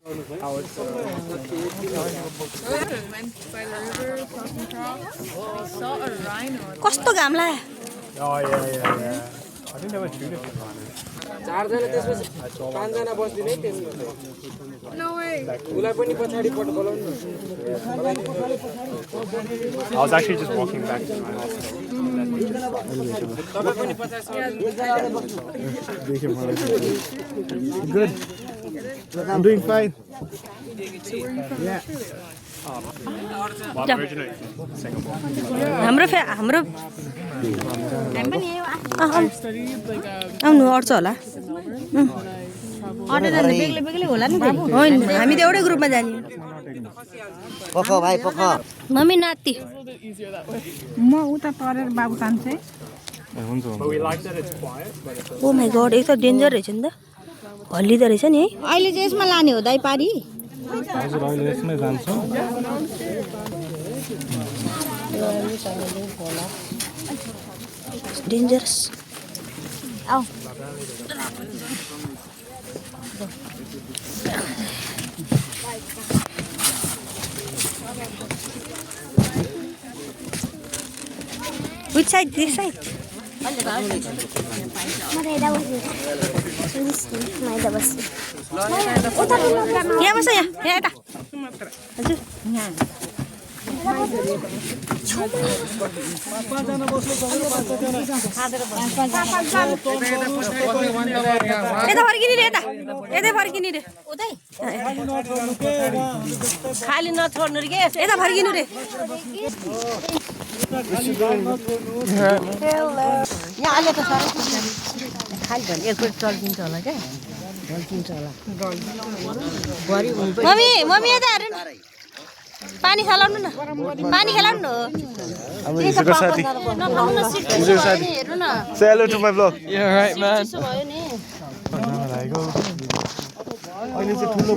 Went by the river, crossing across. We saw a rhino. कस्तो घाम लाग्यो Oh, yeah. I think there were 2 different runners. चारजना त्यसपछि पाँचजना बस्दिने No way. उसलाई पनि पछाडि पट बोलाउनु I was actually just walking back to my house. तपाईँ पनि पछाडि Good. I'm doing fine. Yeah. What originated from Singapore? हाम्रो हाम्रो आउनु अड्छ होला अटेर बेग्लै बेग्लै होला नि होइन हामी त एउटै ग्रुपमा जाने पख भाइ पख मम्मी नाति म उता तरेर बाबु तान्छे But we like that it's quiet, but it's oh my God एक त डेन्जर रहेछ नि त हल्लिँदो रहेछ नि है अहिले चाहिँ यसमा लाने हो दाइ पारी हजुर अहिले यसमै जान्छौँ डेन्जरस आऊ Which side? This side? यहाँ बस यहाँ यता हजुर यता फर्किने रे यता यतै फर्किने रे उतै खाली नछोड्नु रे के यता फर्किनु रे यहाँ अहिले त साह्रै खाली भने एकपल्ट चल्किन्छ होला क्या चल्किन्छ होला मम्मी मम्मी यता हेर्नु न पानी खेलाउनु न पानी खेलाउनु न हेर्नु न Say hello to my vlog. Yeah, right, man. भयो नि अहिले चाहिँ ठुलो